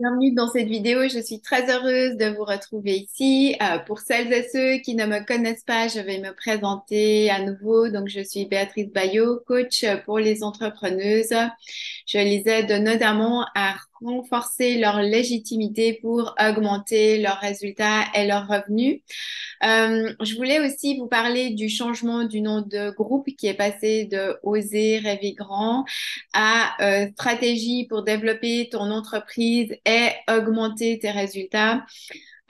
Bienvenue dans cette vidéo. Je suis très heureuse de vous retrouver ici. Pour celles et ceux qui ne me connaissent pas, je vais me présenter à nouveau. Donc, je suis Béatrice Bayot, coach pour les entrepreneuses. Je les aide notamment à renforcer leur légitimité pour augmenter leurs résultats et leurs revenus. Je voulais aussi vous parler du changement du nom de groupe qui est passé de Oser rêver grand à stratégie pour développer ton entreprise et augmenter tes résultats.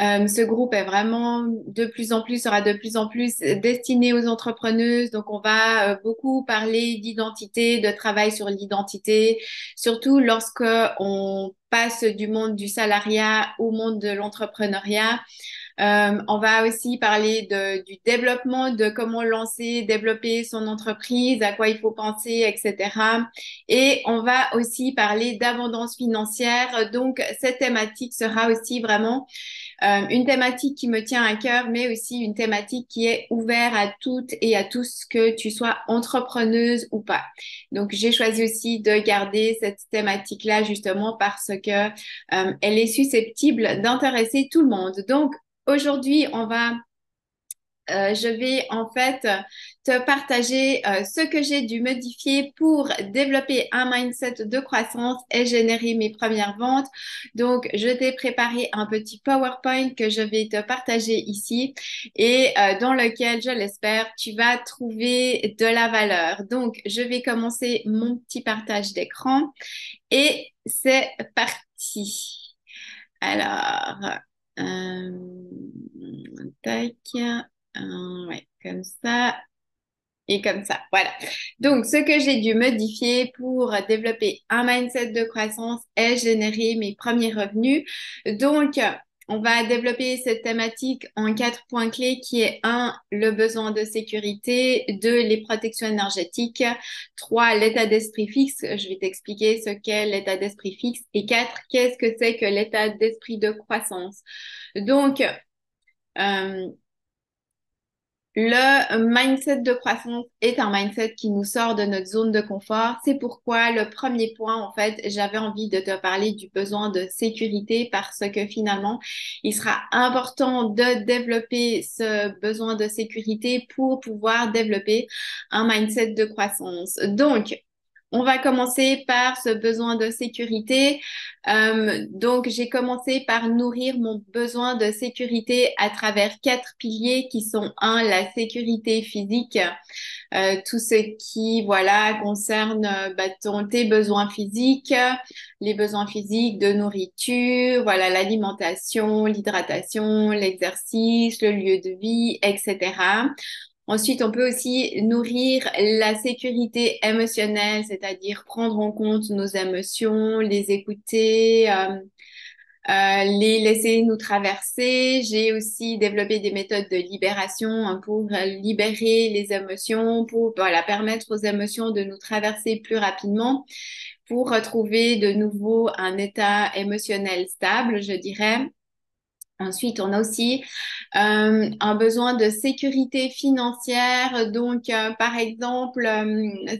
Ce groupe est vraiment sera de plus en plus destiné aux entrepreneuses. Donc, on va beaucoup parler d'identité, de travail sur l'identité, surtout lorsque on passe du monde du salariat au monde de l'entrepreneuriat. On va aussi parler du développement, de comment lancer, développer son entreprise, à quoi il faut penser, etc. Et on va aussi parler d'abondance financière. Donc, cette thématique sera aussi vraiment une thématique qui me tient à cœur, mais aussi une thématique qui est ouverte à toutes et à tous, que tu sois entrepreneuse ou pas. Donc, j'ai choisi aussi de garder cette thématique-là justement parce que elle est susceptible d'intéresser tout le monde. Donc, aujourd'hui, je vais en fait te partager ce que j'ai dû modifier pour développer un mindset de croissance et générer mes premières ventes. Donc, je t'ai préparé un petit PowerPoint que je vais te partager ici et dans lequel, je l'espère, tu vas trouver de la valeur. Donc, je vais commencer mon petit partage d'écran et c'est parti. Alors, tac. Ouais, comme ça et comme ça. Voilà. Donc, ce que j'ai dû modifier pour développer un mindset de croissance et générer mes premiers revenus. Donc, on va développer cette thématique en 4 points clés qui est un, le besoin de sécurité, 2, les protections énergétiques, 3, l'état d'esprit fixe. Je vais t'expliquer ce qu'est l'état d'esprit fixe. Et 4, qu'est-ce que c'est que l'état d'esprit de croissance. Donc, euh, le mindset de croissance est un mindset qui nous sort de notre zone de confort. C'est pourquoi le premier point, en fait, j'avais envie de te parler du besoin de sécurité parce que finalement, il sera important de développer ce besoin de sécurité pour pouvoir développer un mindset de croissance. Donc, on va commencer par ce besoin de sécurité. Donc, j'ai commencé par nourrir mon besoin de sécurité à travers 4 piliers qui sont, un, la sécurité physique, tout ce qui, voilà, concerne tes besoins physiques, les besoins physiques de nourriture, voilà, l'alimentation, l'hydratation, l'exercice, le lieu de vie, etc. Ensuite, on peut aussi nourrir la sécurité émotionnelle, c'est-à-dire prendre en compte nos émotions, les écouter, les laisser nous traverser. J'ai aussi développé des méthodes de libération hein, pour libérer les émotions, pour voilà, permettre aux émotions de nous traverser plus rapidement, pour retrouver de nouveau un état émotionnel stable, je dirais. Ensuite, on a aussi un besoin de sécurité financière. Donc, par exemple,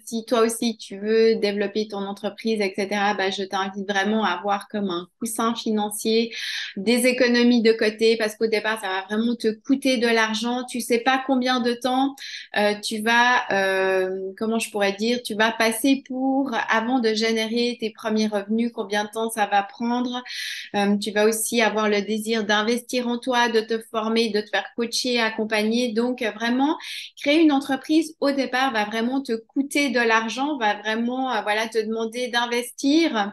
si toi aussi tu veux développer ton entreprise, etc., bah, je t'invite vraiment à avoir comme un coussin financier, des économies de côté, parce qu'au départ, ça va vraiment te coûter de l'argent. Tu sais pas combien de temps comment je pourrais dire, tu vas passer pour, avant de générer tes premiers revenus, combien de temps ça va prendre. Tu vas aussi avoir le désir d'investir en toi, de te former, de te faire coacher, accompagner. Donc, vraiment, créer une entreprise au départ va vraiment te coûter de l'argent, va vraiment, voilà, te demander d'investir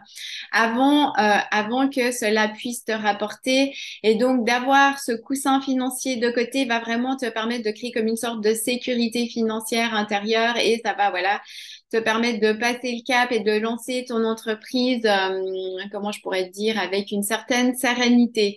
avant que cela puisse te rapporter. Et donc, d'avoir ce coussin financier de côté va vraiment te permettre de créer comme une sorte de sécurité financière intérieure et ça va, voilà, te permettre de passer le cap et de lancer ton entreprise, comment je pourrais te dire, avec une certaine sérénité.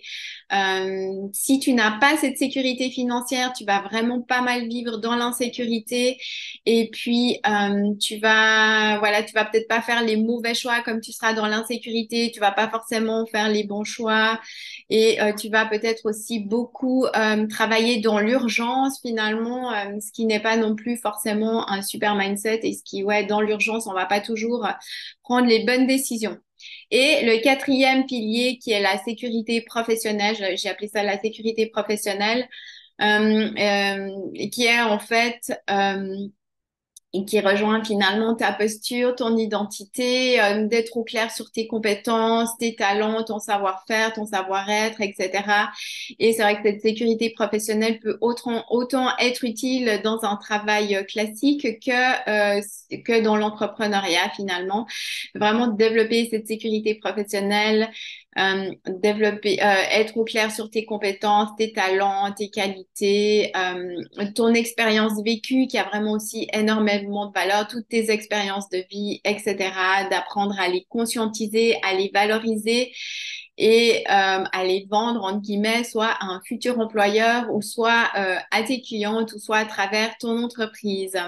Si tu n'as pas cette sécurité financière, tu vas vraiment pas mal vivre dans l'insécurité et puis voilà, tu vas peut-être pas faire les mauvais choix comme tu seras dans l'insécurité, tu vas pas forcément faire les bons choix et tu vas peut-être aussi beaucoup travailler dans l'urgence finalement, ce qui n'est pas non plus forcément un super mindset et ce qui, ouais, dans l'urgence, on va pas toujours prendre les bonnes décisions. Et le quatrième pilier qui est la sécurité professionnelle, j'ai appelé ça la sécurité professionnelle, qui est en fait et qui rejoint finalement ta posture, ton identité, d'être au clair sur tes compétences, tes talents, ton savoir-faire, ton savoir-être, etc. Et c'est vrai que cette sécurité professionnelle peut autant être utile dans un travail classique que dans l'entrepreneuriat finalement. Vraiment développer cette sécurité professionnelle, être au clair sur tes compétences, tes talents, tes qualités, ton expérience vécue qui a vraiment aussi énormément de valeur, toutes tes expériences de vie, etc. D'apprendre à les conscientiser, à les valoriser et à les vendre, entre guillemets, soit à un futur employeur ou soit à tes clientes ou soit à travers ton entreprise.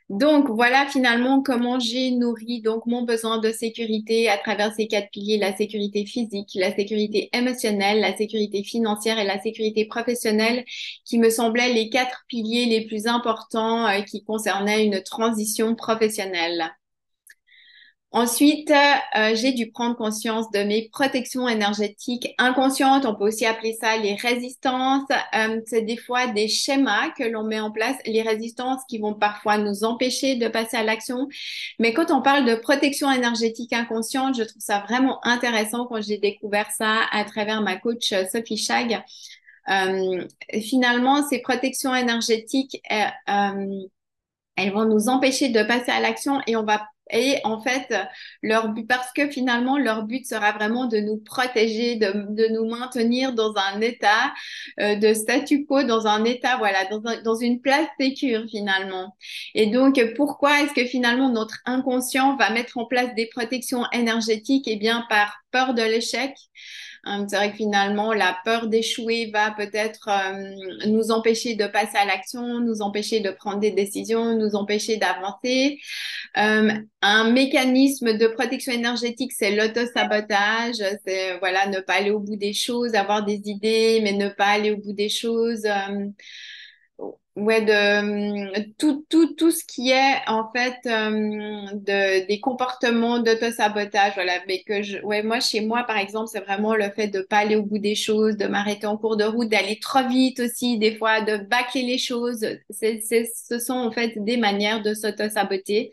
Donc voilà finalement comment j'ai nourri donc mon besoin de sécurité à travers ces quatre piliers, la sécurité physique, la sécurité émotionnelle, la sécurité financière et la sécurité professionnelle qui me semblaient les quatre piliers les plus importants qui concernaient une transition professionnelle. Ensuite, j'ai dû prendre conscience de mes protections énergétiques inconscientes. On peut aussi appeler ça les résistances. C'est des fois des schémas que l'on met en place, les résistances qui vont parfois nous empêcher de passer à l'action. Mais quand on parle de protection énergétique inconsciente, je trouve ça vraiment intéressant quand j'ai découvert ça à travers ma coach Sophie Chag. Finalement, ces protections énergétiques, elles vont nous empêcher de passer à l'action et en fait, leur but, parce que finalement, leur but sera vraiment de nous protéger, de nous maintenir dans un état de statu quo, dans un état, voilà, dans une place sécure finalement. Et donc, pourquoi est-ce que finalement notre inconscient va mettre en place des protections énergétiques? Eh bien, par peur de l'échec. C'est vrai que finalement, la peur d'échouer va peut-être nous empêcher de passer à l'action, nous empêcher de prendre des décisions, nous empêcher d'avancer. Un mécanisme de protection énergétique, c'est l'auto-sabotage, c'est voilà, ne pas aller au bout des choses, avoir des idées, mais ne pas aller au bout des choses. Ouais, tout ce qui est en fait des comportements d'auto-sabotage, voilà, mais ouais, moi chez moi par exemple, c'est vraiment le fait de pas aller au bout des choses, de m'arrêter en cours de route, d'aller trop vite aussi, des fois de bâcler les choses. Ce sont en fait des manières de s'auto-saboter.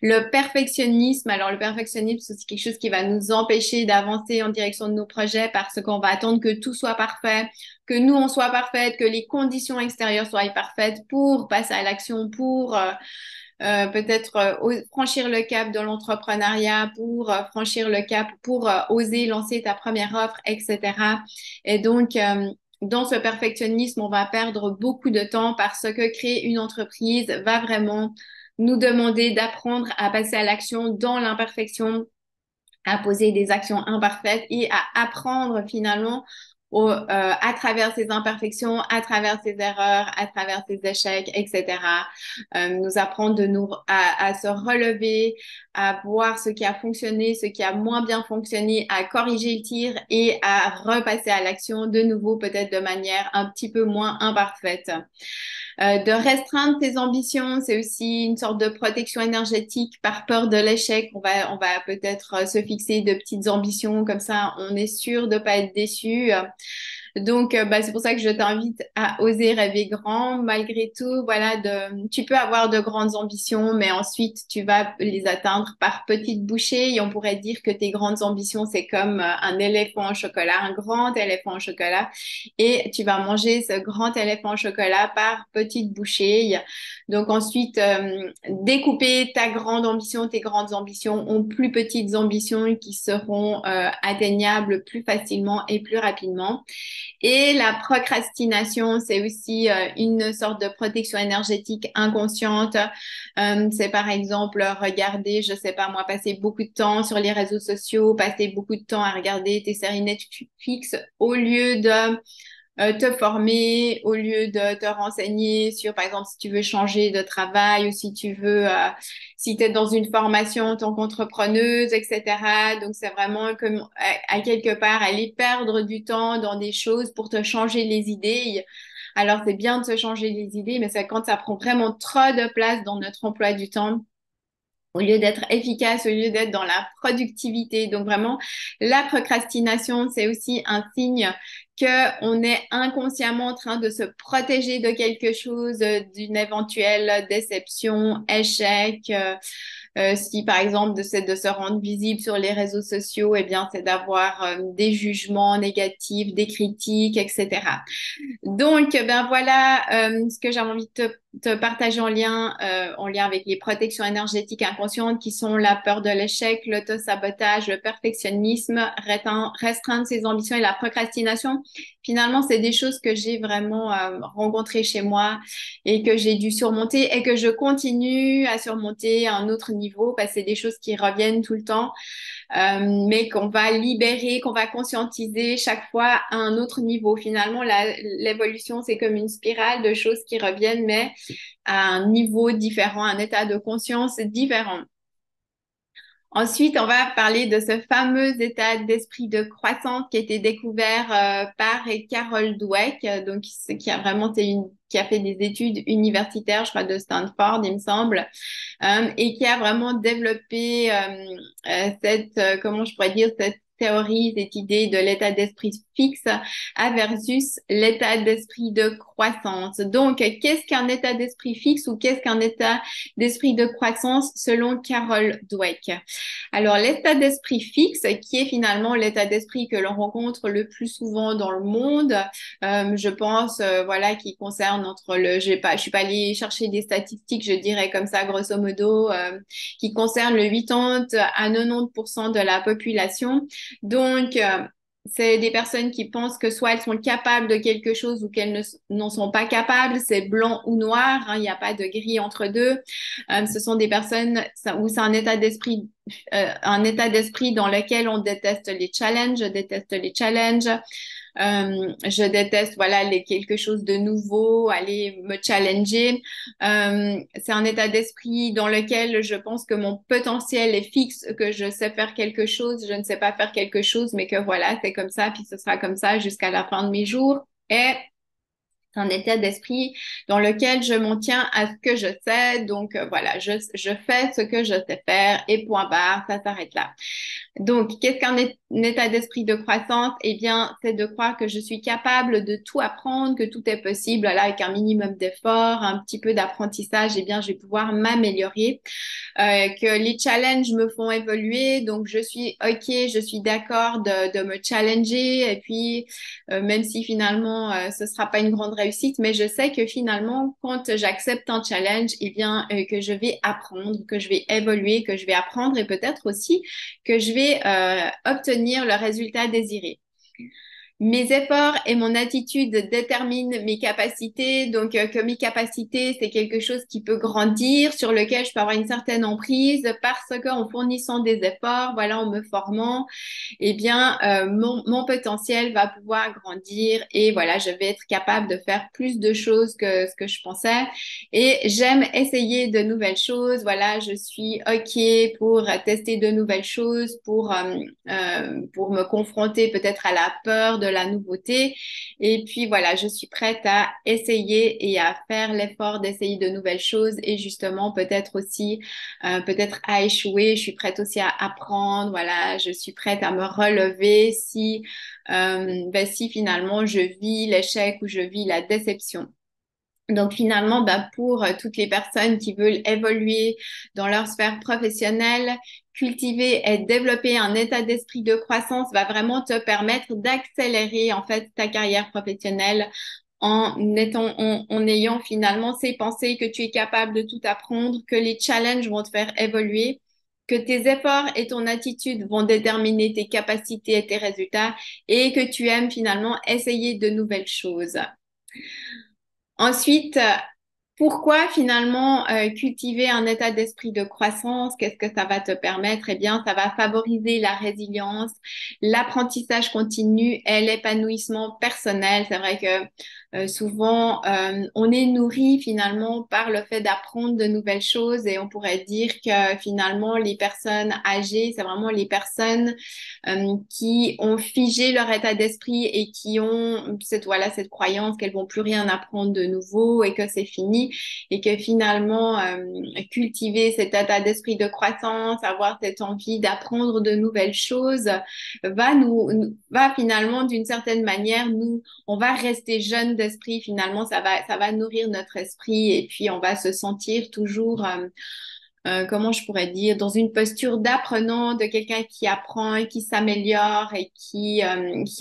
Le perfectionnisme, alors le perfectionnisme, c'est quelque chose qui va nous empêcher d'avancer en direction de nos projets parce qu'on va attendre que tout soit parfait, que nous, on soit parfaite, que les conditions extérieures soient parfaites pour passer à l'action, pour peut-être franchir le cap de l'entrepreneuriat, pour franchir le cap, pour oser lancer ta première offre, etc. Et donc, dans ce perfectionnisme, on va perdre beaucoup de temps parce que créer une entreprise va vraiment nous demander d'apprendre à passer à l'action dans l'imperfection, à poser des actions imparfaites et à apprendre finalement à travers ces imperfections, à travers ces erreurs, à travers ces échecs, etc. Nous apprendre à se relever, à voir ce qui a fonctionné, ce qui a moins bien fonctionné, à corriger le tir et à repasser à l'action de nouveau, peut-être de manière un petit peu moins imparfaite. De restreindre tes ambitions, c'est aussi une sorte de protection énergétique par peur de l'échec. On va peut-être se fixer de petites ambitions comme ça, on est sûr de pas être déçu. Donc, c'est pour ça que je t'invite à oser rêver grand. Malgré tout, voilà, tu peux avoir de grandes ambitions, mais ensuite, tu vas les atteindre par petites bouchées. Et on pourrait dire que tes grandes ambitions, c'est comme un éléphant au chocolat, un grand éléphant au chocolat. Et tu vas manger ce grand éléphant au chocolat par petites bouchées. Donc ensuite, découper ta grande ambition, tes grandes ambitions en plus petites ambitions qui seront atteignables plus facilement et plus rapidement. Et la procrastination, c'est aussi une sorte de protection énergétique inconsciente. C'est par exemple regarder, je sais pas moi, passer beaucoup de temps sur les réseaux sociaux, passer beaucoup de temps à regarder tes séries Netflix au lieu de te former, au lieu de te renseigner sur, par exemple, si tu veux changer de travail ou si tu veux, si tu es dans une formation en tant qu'entrepreneuse, etc. Donc, c'est vraiment comme à quelque part aller perdre du temps dans des choses pour te changer les idées. Alors, c'est bien de se changer les idées, mais c'est quand ça prend vraiment trop de place dans notre emploi du temps au lieu d'être efficace, au lieu d'être dans la productivité. Donc vraiment, la procrastination, c'est aussi un signe que on est inconsciemment en train de se protéger de quelque chose, d'une éventuelle déception, échec. Si par exemple c'est de se rendre visible sur les réseaux sociaux, eh bien c'est d'avoir des jugements négatifs, des critiques, etc. Donc, ben voilà ce que j'avais envie de te partager en lien avec les protections énergétiques inconscientes qui sont la peur de l'échec, l'autosabotage, le perfectionnisme, restreindre ses ambitions et la procrastination. Finalement, c'est des choses que j'ai vraiment rencontrées chez moi et que j'ai dû surmonter et que je continue à surmonter à un autre niveau parce que c'est des choses qui reviennent tout le temps mais qu'on va libérer, qu'on va conscientiser chaque fois à un autre niveau. Finalement, l'évolution, c'est comme une spirale de choses qui reviennent, mais à un niveau différent, un état de conscience différent. Ensuite, on va parler de ce fameux état d'esprit de croissance qui a été découvert par Carol Dweck, donc qui a vraiment qui a fait des études universitaires, je crois, de Stanford, il me semble, et qui a vraiment développé comment je pourrais dire, cette théorie, cette idée de l'état d'esprit fixe versus l'état d'esprit de croissance. Donc, qu'est-ce qu'un état d'esprit fixe ou qu'est-ce qu'un état d'esprit de croissance selon Carol Dweck? Alors, l'état d'esprit fixe, qui est finalement l'état d'esprit que l'on rencontre le plus souvent dans le monde, je pense, voilà, qui concerne entre je suis pas allée chercher des statistiques, je dirais comme ça, grosso modo, qui concerne le 80 à 90% de la population. Donc, c'est des personnes qui pensent que soit elles sont capables de quelque chose ou qu'elles n'en sont pas capables. C'est blanc ou noir, hein, il n'y a pas de gris entre deux. Ce sont des personnes où c'est un état d'esprit dans lequel on déteste les challenges, je déteste les challenges. Je déteste, voilà, quelque chose de nouveau, aller me challenger. C'est un état d'esprit dans lequel je pense que mon potentiel est fixe, que je sais faire quelque chose, je ne sais pas faire quelque chose, mais que voilà, c'est comme ça, puis ce sera comme ça jusqu'à la fin de mes jours. Et c'est un état d'esprit dans lequel je m'en tiens à ce que je sais. Donc voilà, je fais ce que je sais faire et point barre, ça s'arrête là. Donc, qu'est-ce qu'un état d'esprit de croissance? Eh bien, c'est de croire que je suis capable de tout apprendre, que tout est possible. Là, avec un minimum d'effort, un petit peu d'apprentissage, eh bien, je vais pouvoir m'améliorer. Que les challenges me font évoluer. Donc, je suis OK, je suis d'accord de me challenger. Et puis, même si finalement, ce sera pas une grande réussite, mais je sais que finalement, quand j'accepte un challenge, eh bien, que je vais apprendre, que je vais évoluer, que je vais apprendre et peut-être aussi que je vais obtenir le résultat désiré. Mes efforts et mon attitude déterminent mes capacités. Donc, que mes capacités, c'est quelque chose qui peut grandir, sur lequel je peux avoir une certaine emprise parce qu'en fournissant des efforts, voilà, en me formant, eh bien, mon potentiel va pouvoir grandir et voilà, je vais être capable de faire plus de choses que ce que je pensais. Et j'aime essayer de nouvelles choses. Voilà, je suis OK pour tester de nouvelles choses, pour me confronter peut-être à la peur de la nouveauté. Et puis voilà, je suis prête à essayer et à faire l'effort d'essayer de nouvelles choses et justement peut-être aussi peut-être à échouer. Je suis prête aussi à apprendre. Voilà, je suis prête à me relever si finalement je vis l'échec ou je vis la déception. Donc finalement, pour toutes les personnes qui veulent évoluer dans leur sphère professionnelle, cultiver et développer un état d'esprit de croissance va vraiment te permettre d'accélérer en fait ta carrière professionnelle en ayant finalement ces pensées que tu es capable de tout apprendre, que les challenges vont te faire évoluer, que tes efforts et ton attitude vont déterminer tes capacités et tes résultats et que tu aimes finalement essayer de nouvelles choses. Ensuite, pourquoi finalement cultiver un état d'esprit de croissance? Qu'est-ce que ça va te permettre? Eh bien, ça va favoriser la résilience, l'apprentissage continu et l'épanouissement personnel. C'est vrai que Souvent, on est nourri finalement par le fait d'apprendre de nouvelles choses et on pourrait dire que finalement, les personnes âgées, c'est vraiment les personnes qui ont figé leur état d'esprit et qui ont cette croyance qu'elles vont plus rien apprendre de nouveau et que c'est fini et que finalement, cultiver cet état d'esprit de croissance, avoir cette envie d'apprendre de nouvelles choses va finalement d'une certaine manière on va rester jeune d'esprit finalement, ça va nourrir notre esprit et puis on va se sentir toujours, comment je pourrais dire, dans une posture d'apprenant, de quelqu'un qui apprend et qui s'améliore et qui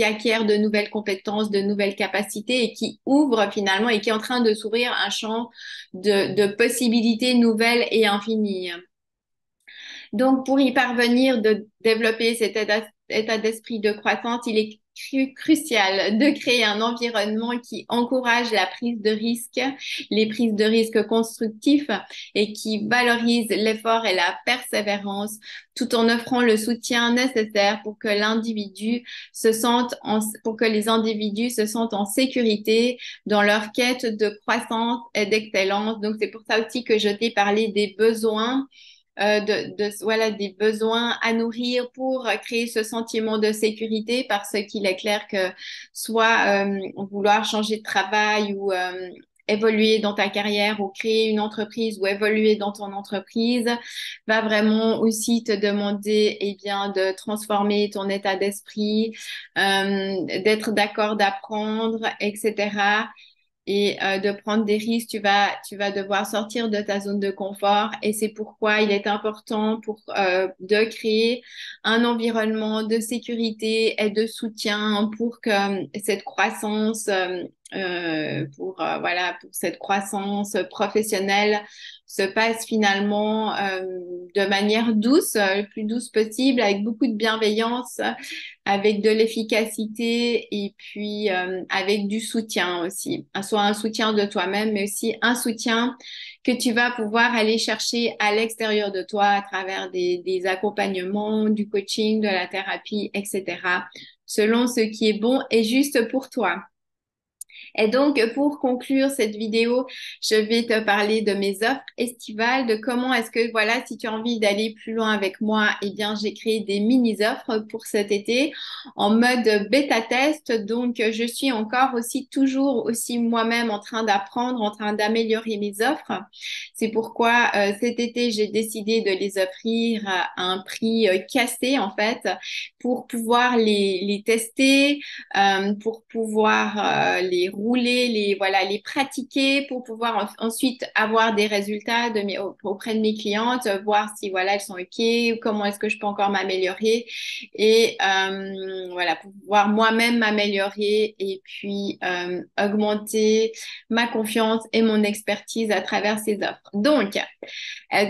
acquiert de nouvelles compétences, de nouvelles capacités et qui ouvre finalement et qui est en train de s'ouvrir un champ de possibilités nouvelles et infinies. Donc, pour y parvenir, de développer cet état d'esprit de croissance, il est crucial de créer un environnement qui encourage la prise de risques, les prises de risques constructifs et qui valorise l'effort et la persévérance, tout en offrant le soutien nécessaire pour que les individus se sentent en sécurité dans leur quête de croissance et d'excellence. Donc, c'est pour ça aussi que je t'ai parlé des besoins voilà, des besoins à nourrir pour créer ce sentiment de sécurité parce qu'il est clair que soit vouloir changer de travail ou évoluer dans ta carrière ou créer une entreprise ou évoluer dans ton entreprise va vraiment aussi te demander eh bien de transformer ton état d'esprit, d'être d'accord d'apprendre, etc. Et de prendre des risques, tu vas devoir sortir de ta zone de confort et c'est pourquoi il est important de créer un environnement de sécurité et de soutien pour que cette croissance, pour cette croissance professionnelle se passe finalement de manière douce, le plus douce possible, avec beaucoup de bienveillance, avec de l'efficacité et puis avec du soutien aussi. Soit un soutien de toi-même, mais aussi un soutien que tu vas pouvoir aller chercher à l'extérieur de toi à travers des accompagnements, du coaching, de la thérapie, etc., selon ce qui est bon et juste pour toi. Et donc, pour conclure cette vidéo, je vais te parler de mes offres estivales, de comment est-ce que, voilà, si tu as envie d'aller plus loin avec moi, eh bien, j'ai créé des mini-offres pour cet été en mode bêta test. Donc, je suis encore aussi, toujours aussi moi-même en train d'apprendre, en train d'améliorer mes offres. C'est pourquoi cet été, j'ai décidé de les offrir à un prix cassé, en fait, pour pouvoir les tester, pour pouvoir les rouler, voilà, les pratiquer, pour pouvoir ensuite avoir des résultats auprès de mes clientes, voir si voilà elles sont ok, comment est-ce que je peux encore m'améliorer et voilà pour pouvoir moi-même m'améliorer et puis augmenter ma confiance et mon expertise à travers ces offres. Donc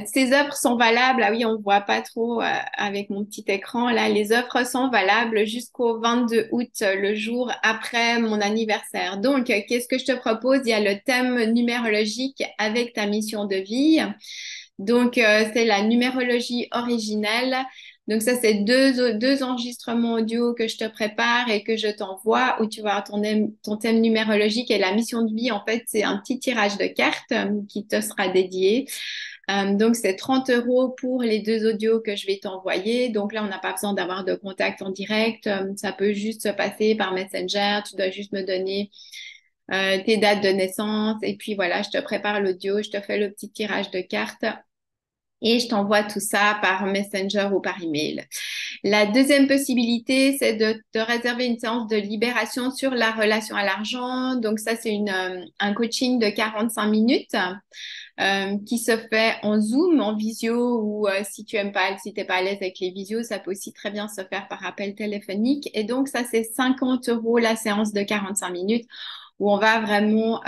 ces offres sont valables, ah oui, on ne voit pas trop avec mon petit écran là, les offres sont valables jusqu'au 22 août, le jour après mon anniversaire. Donc, qu'est-ce que je te propose? Il y a le thème numérologique avec ta mission de vie. Donc, c'est la numérologie originelle. Donc, ça, c'est deux enregistrements audio que je te prépare et que je t'envoie où tu vas avoir ton thème numérologique et la mission de vie. En fait, c'est un petit tirage de cartes qui te sera dédié. Donc, c'est 30 euros pour les deux audios que je vais t'envoyer. Donc là, on n'a pas besoin d'avoir de contact en direct. Ça peut juste se passer par Messenger. Tu dois juste me donner tes dates de naissance. Et puis voilà, je te prépare l'audio, je te fais le petit tirage de cartes. Et je t'envoie tout ça par Messenger ou par email. La deuxième possibilité, c'est de te réserver une séance de libération sur la relation à l'argent. Donc ça, c'est un coaching de 45 minutes qui se fait en Zoom, en visio, ou si tu aimes pas, si t'es pas à l'aise avec les visios, ça peut aussi très bien se faire par appel téléphonique. Et donc ça, c'est 50 euros la séance de 45 minutes où on va vraiment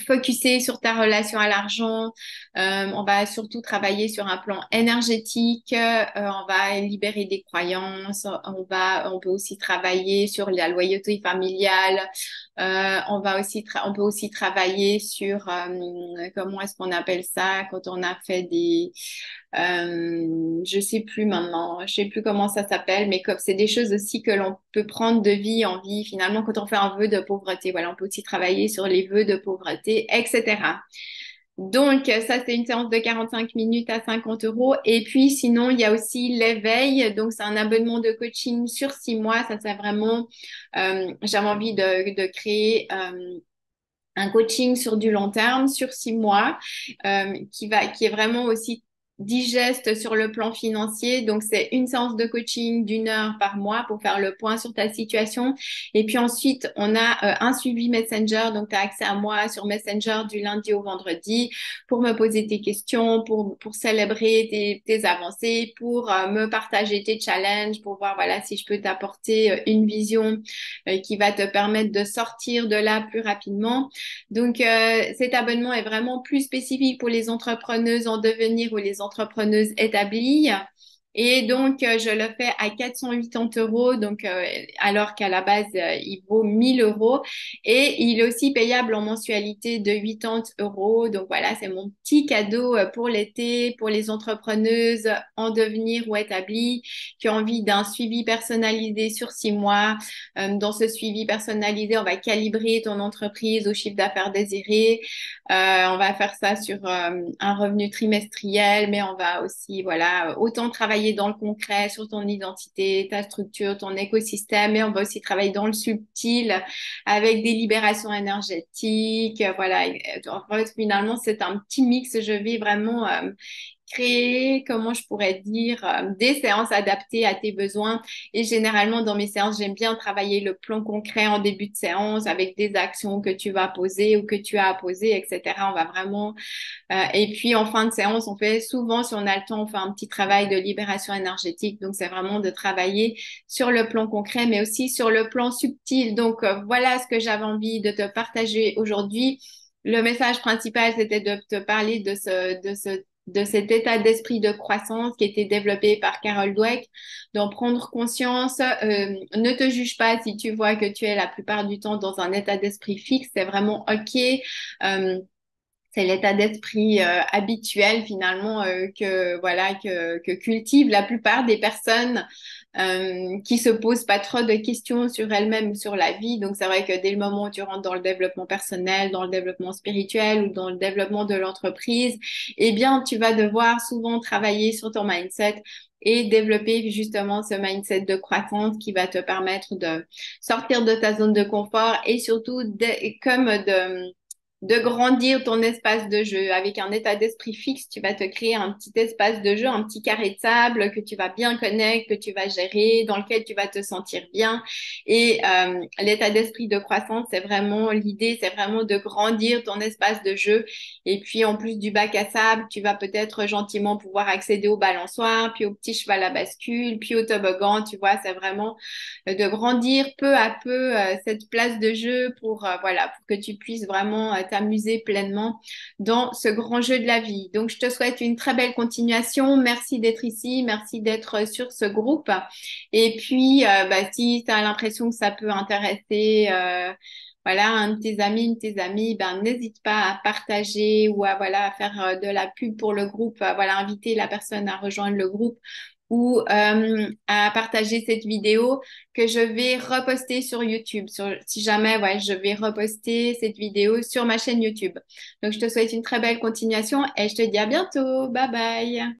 focuser sur ta relation à l'argent. On va surtout travailler sur un plan énergétique. On va libérer des croyances. On peut aussi travailler sur la loyauté familiale. On peut aussi travailler sur comment est-ce qu'on appelle ça quand on a fait je sais plus maintenant, je sais plus comment ça s'appelle, mais comme c'est des choses aussi que l'on peut prendre de vie en vie. Finalement, quand on fait un vœu de pauvreté, voilà, on peut aussi aussi travailler sur les vœux de pauvreté, etc. Donc, ça, c'est une séance de 45 minutes à 50 euros. Et puis, sinon, il y a aussi l'éveil. Donc, c'est un abonnement de coaching sur 6 mois. Ça, c'est vraiment, j'avais envie de créer un coaching sur du long terme, sur 6 mois, qui est vraiment aussi digeste sur le plan financier. Donc, c'est une séance de coaching d'1 heure par mois pour faire le point sur ta situation. Et puis ensuite, on a un suivi Messenger. Donc, tu as accès à moi sur Messenger du lundi au vendredi pour me poser tes questions, pour célébrer tes avancées, pour me partager tes challenges, pour voir voilà, si je peux t'apporter une vision qui va te permettre de sortir de là plus rapidement. Donc, cet abonnement est vraiment plus spécifique pour les entrepreneuses en devenir ou les entrepreneuses établies. Et donc, je le fais à 480 euros, donc, alors qu'à la base, il vaut 1000 euros. Et il est aussi payable en mensualité de 80 euros. Donc, voilà, c'est mon petit cadeau pour l'été, pour les entrepreneuses en devenir ou établies qui ont envie d'un suivi personnalisé sur 6 mois. Dans ce suivi personnalisé, on va calibrer ton entreprise au chiffre d'affaires désiré. On va faire ça sur un revenu trimestriel, mais on va aussi, voilà, autant travailler dans le concret sur ton identité, ta structure, ton écosystème, mais on va aussi travailler dans le subtil avec des libérations énergétiques. Voilà, en fait, finalement, c'est un petit mix. Je vais vraiment créer, comment je pourrais dire, des séances adaptées à tes besoins. Et généralement, dans mes séances, j'aime bien travailler le plan concret en début de séance avec des actions que tu vas poser ou que tu as à poser, etc. On va vraiment... et puis, en fin de séance, on fait souvent, si on a le temps, on fait un petit travail de libération énergétique. Donc, c'est vraiment de travailler sur le plan concret, mais aussi sur le plan subtil. Donc, voilà ce que j'avais envie de te partager aujourd'hui. Le message principal, c'était de te parler de cet état d'esprit de croissance qui a été développé par Carol Dweck, d'en prendre conscience. Ne te juge pas si tu vois que tu es la plupart du temps dans un état d'esprit fixe, c'est vraiment OK. C'est l'état d'esprit habituel finalement que cultivent la plupart des personnes qui se posent pas trop de questions sur elles-mêmes ou sur la vie. Donc c'est vrai que dès le moment où tu rentres dans le développement personnel, dans le développement spirituel ou dans le développement de l'entreprise, eh bien tu vas devoir souvent travailler sur ton mindset et développer justement ce mindset de croissance qui va te permettre de sortir de ta zone de confort et surtout de grandir ton espace de jeu. Avec un état d'esprit fixe, tu vas te créer un petit espace de jeu, un petit carré de sable que tu vas bien connaître, que tu vas gérer, dans lequel tu vas te sentir bien. Et l'état d'esprit de croissance, c'est vraiment l'idée, c'est vraiment de grandir ton espace de jeu. Et puis, en plus du bac à sable, tu vas peut-être gentiment pouvoir accéder au balançoire, puis au petit cheval à bascule, puis au toboggan. Tu vois, c'est vraiment de grandir peu à peu cette place de jeu voilà, pour que tu puisses vraiment t'amuser pleinement dans ce grand jeu de la vie. Donc, je te souhaite une très belle continuation. Merci d'être ici. Merci d'être sur ce groupe. Et puis, si tu as l'impression que ça peut intéresser, voilà, un de tes amis, une de tes amies, ben, n'hésite pas à partager ou à, voilà, à faire de la pub pour le groupe. Voilà, inviter la personne à rejoindre le groupe ou à partager cette vidéo que je vais reposter sur YouTube. Si jamais, ouais, je vais reposter cette vidéo sur ma chaîne YouTube. Donc, je te souhaite une très belle continuation et je te dis à bientôt. Bye bye.